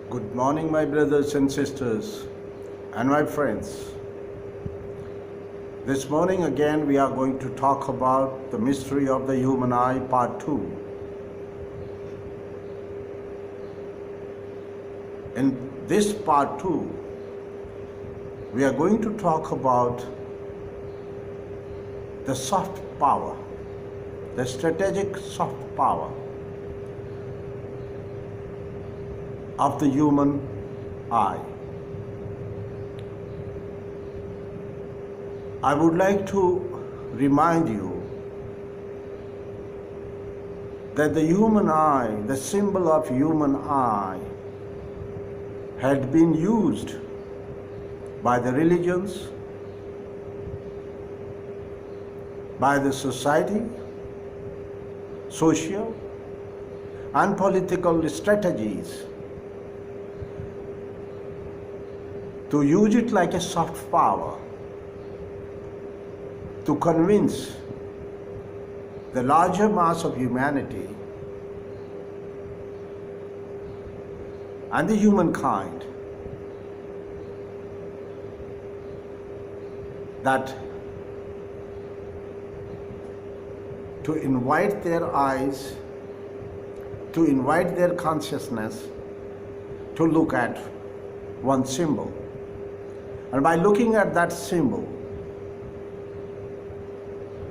Good morning, my brothers and sisters and my friends. This morning again we are going to talk about the mystery of the human eye, part 2. In this part 2, we are going to talk about the soft power, the strategic soft power of the human eye. I would like to remind you that the human eye, the symbol of human eye, had been used by the religions, by the society, social and political strategies to use it like a soft power to convince the larger mass of humanity and the humankind that to invite their eyes, to invite their consciousness to look at one symbol. And by looking at that symbol,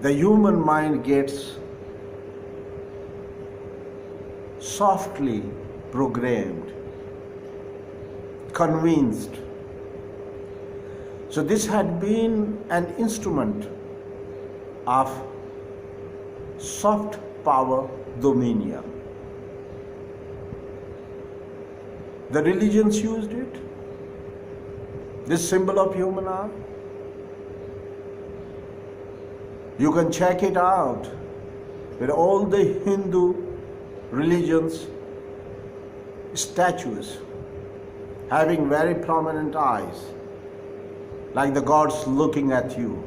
the human mind gets softly programmed, convinced. So this had been an instrument of soft power dominion. The religions used it, this symbol of human eye. You can check it out with all the Hindu religions, statues having very prominent eyes, like the gods looking at you.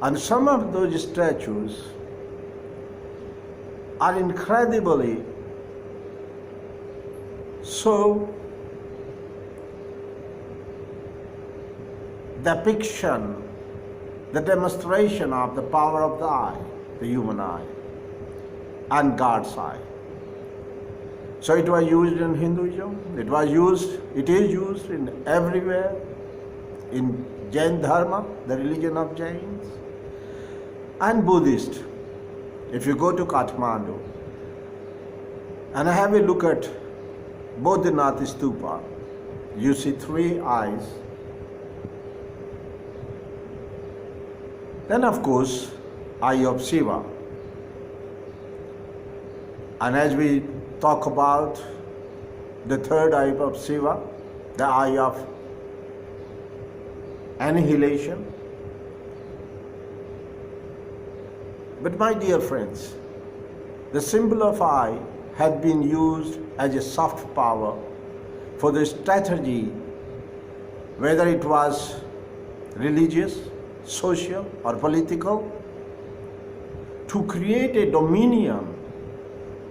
And some of those statues are incredibly so depiction, the demonstration of the power of the eye, the human eye, and God's eye. So it was used in Hinduism, it is used in everywhere, in Jain Dharma, the religion of Jains, and Buddhist. If you go to Kathmandu and have a look at Bodhinath Stupa, you see three eyes. Then of course, eye of Shiva. And as we talk about the third eye of Shiva, the eye of annihilation. But my dear friends, the symbol of eye had been used as a soft power for the strategy, whether it was religious, social or political, to create a dominion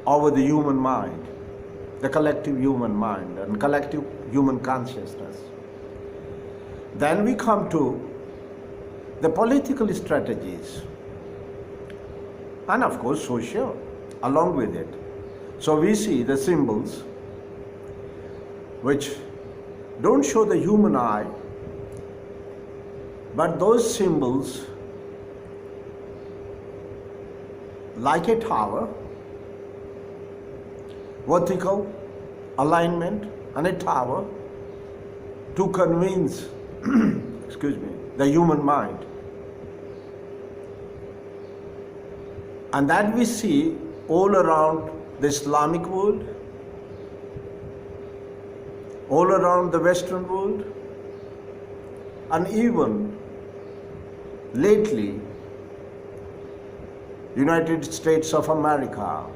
over the human mind, the collective human mind and collective human consciousness. Then we come to the political strategies and of course social along with it. So we see the symbols which don't show the human eye, but those symbols, like a tower, vertical alignment and a tower, to convince the human mind. And that we see all around the Islamic world, all around the Western world, and even lately, United States of America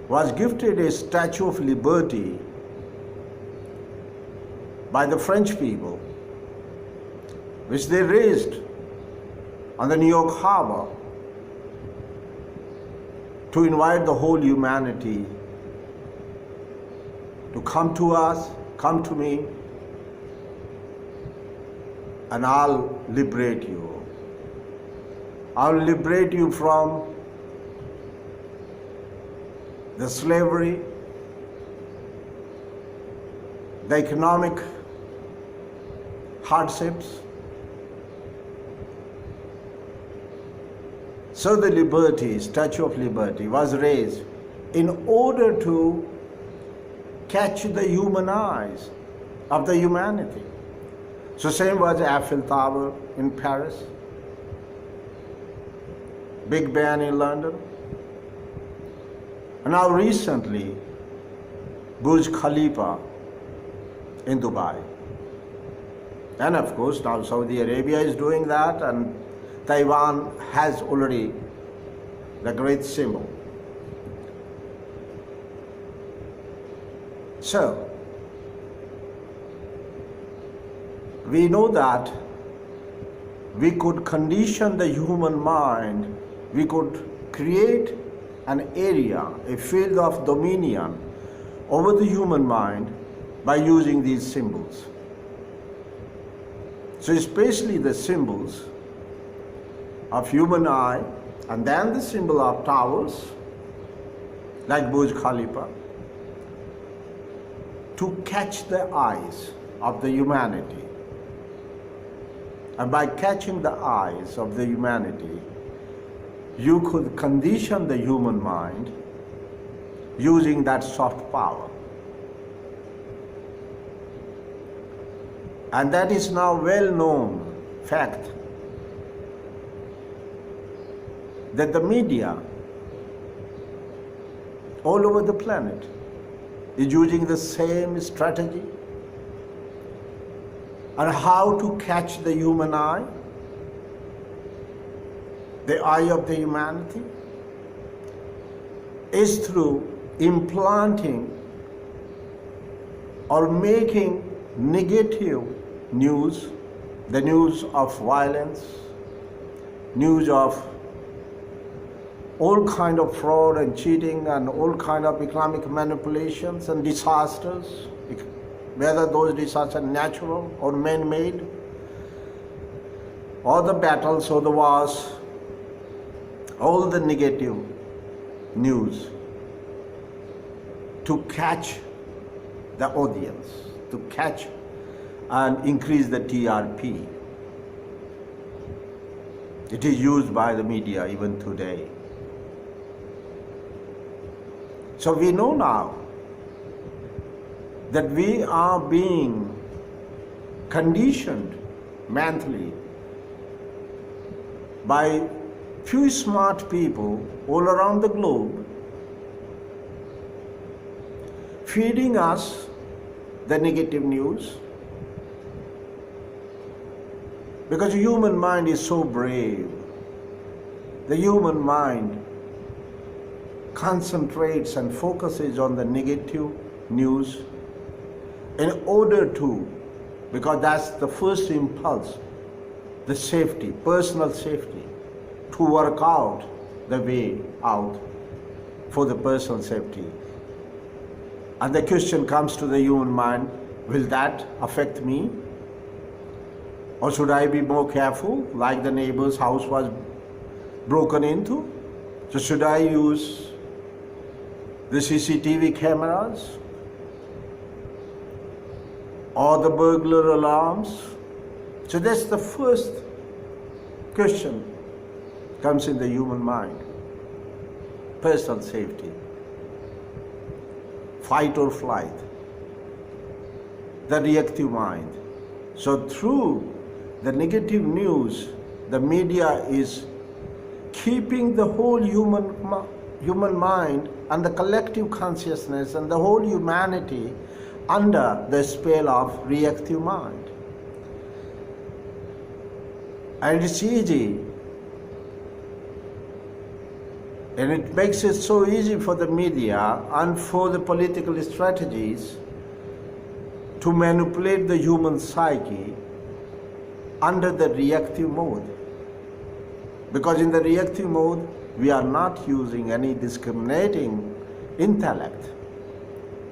was gifted a Statue of Liberty by the French people, which they raised on the New York harbor to invite the whole humanity come to us, come to me, and I'll liberate you. I'll liberate you from the slavery, the economic hardships. So the Liberty, Statue of Liberty, was raised in order to catch the human eyes of the humanity. So same was Eiffel Tower in Paris, Big Ben in London, and now recently Burj Khalifa in Dubai. And of course now Saudi Arabia is doing that, and Taiwan has already the great symbol. So, we know that we could condition the human mind, we could create an area, a field of dominion over the human mind by using these symbols. So especially the symbols of human eye, and then the symbol of towers like Burj Khalifa, to catch the eyes of the humanity. And by catching the eyes of the humanity, you could condition the human mind using that soft power. And that is now well known fact that the media all over the planet is using the same strategy on how to catch the human eye, the eye of the humanity, is through implanting or making negative news, the news of violence, news of all kind of fraud and cheating and all kind of economic manipulations and disasters, whether those disasters are natural or man-made, or the battles or the wars, all the negative news, to catch the audience, to catch and increase the TRP. It is used by the media even today. So we know now that we are being conditioned mentally by few smart people all around the globe, feeding us the negative news, because the human mind is so brave. The human mind concentrates and focuses on the negative news in order to, because that's the first impulse, the safety, personal safety, to work out the way out for the personal safety. And the question comes to the human mind, will that affect me? Or should I be more careful, like the neighbor's house was broken into? So should I use the CCTV cameras or the burglar alarms? So that's the first question comes in the human mind. Personal safety, fight or flight, the reactive mind. So through the negative news, the media is keeping the whole human mind and the collective consciousness and the whole humanity under the spell of reactive mind. And it's easy, and it makes it so easy for the media and for the political strategies to manipulate the human psyche under the reactive mode. Because in the reactive mode, we are not using any discriminating intellect.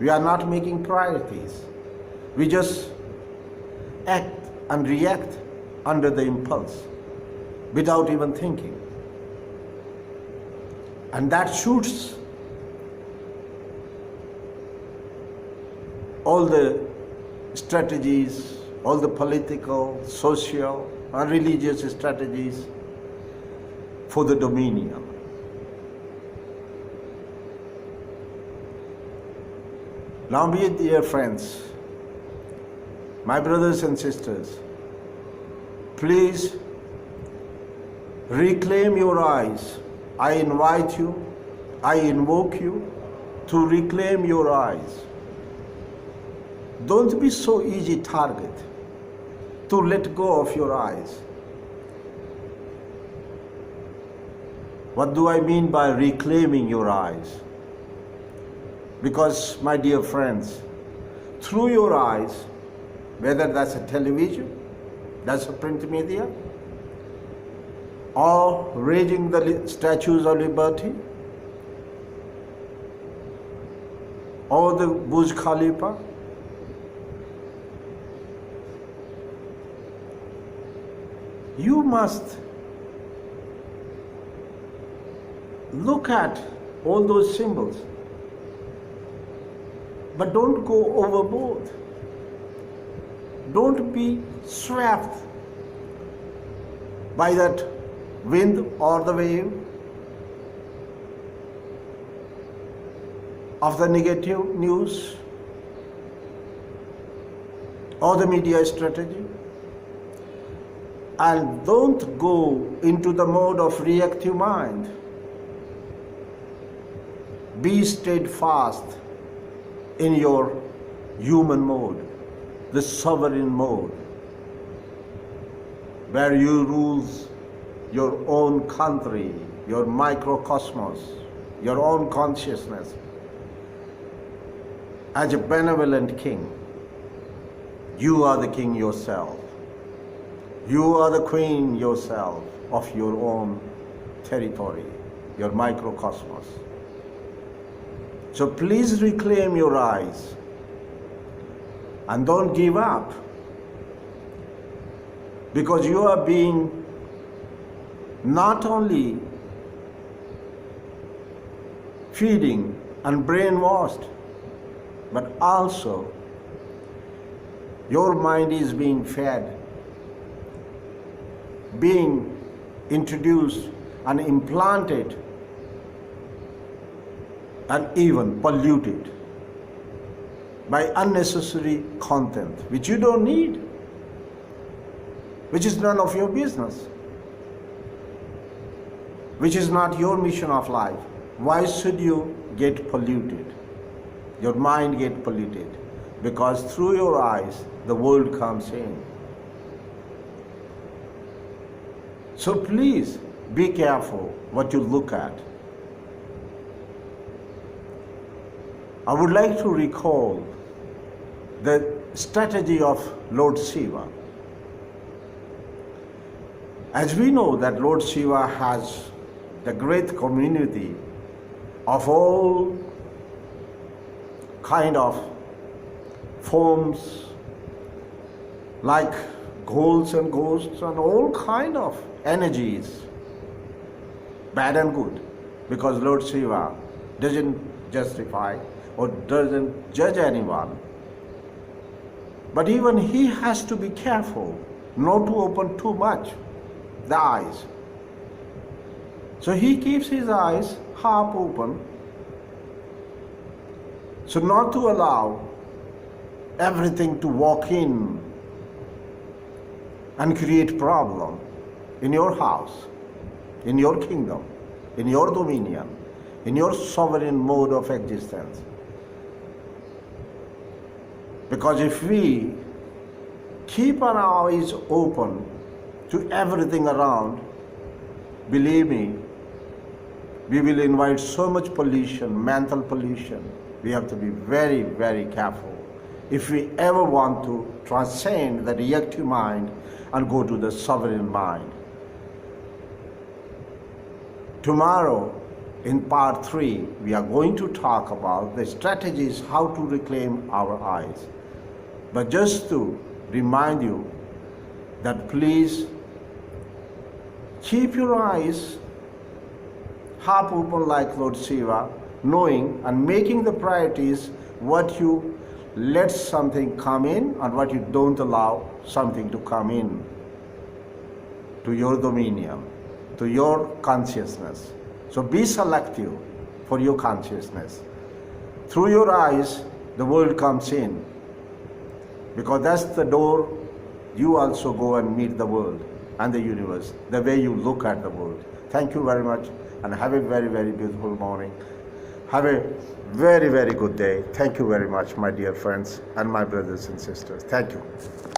We are not making priorities. We just act and react under the impulse without even thinking. And that shoots all the strategies, all the political, social, and religious strategies for the dominion. Now, my dear friends, my brothers and sisters, please reclaim your eyes. I invite you, I invoke you to reclaim your eyes. Don't be so easy target to let go of your eyes. What do I mean by reclaiming your eyes? Because, my dear friends, through your eyes, whether that's a television, that's a print media, or raising the statues of liberty, or the Burj Khalifa, you must look at all those symbols, but don't go overboard. Don't be swept by that wind or the wave of the negative news or the media strategy. And don't go into the mode of reactive mind. Be steadfast in your human mode, the sovereign mode, where you rule your own country, your microcosmos, your own consciousness as a benevolent king. You are the king yourself. You are the queen yourself of your own territory, your microcosmos. So please reclaim your eyes and don't give up, because you are being not only feeding and brainwashed, but also your mind is being fed, being introduced and implanted and even polluted by unnecessary content which you don't need, which is none of your business, which is not your mission of life. Why should you get polluted? Your mind get polluted because through your eyes the world comes in. So please be careful what you look at. I would like to recall the strategy of Lord Shiva. As we know that Lord Shiva has the great community of all kind of forms like ghouls and ghosts and all kind of energies, bad and good, because Lord Shiva doesn't justify or doesn't judge anyone. But even he has to be careful not to open too much the eyes. So he keeps his eyes half open, so not to allow everything to walk in and create problem in your house, in your kingdom, in your dominion, in your sovereign mode of existence. Because if we keep our eyes open to everything around, believe me, we will invite so much pollution, mental pollution. We have to be very, very careful if we ever want to transcend the reactive mind and go to the sovereign mind. Tomorrow, In part 3, we are going to talk about the strategies how to reclaim our eyes. But just to remind you that please keep your eyes half open like Lord Shiva, knowing and making the priorities what you let something come in and what you don't allow something to come in to your dominion, to your consciousness. So be selective for your consciousness. Through your eyes, the world comes in, because that's the door you also go and meet the world and the universe, the way you look at the world. Thank you very much, and have a very, very beautiful morning. Have a very, very good day. Thank you very much, my dear friends and my brothers and sisters. Thank you.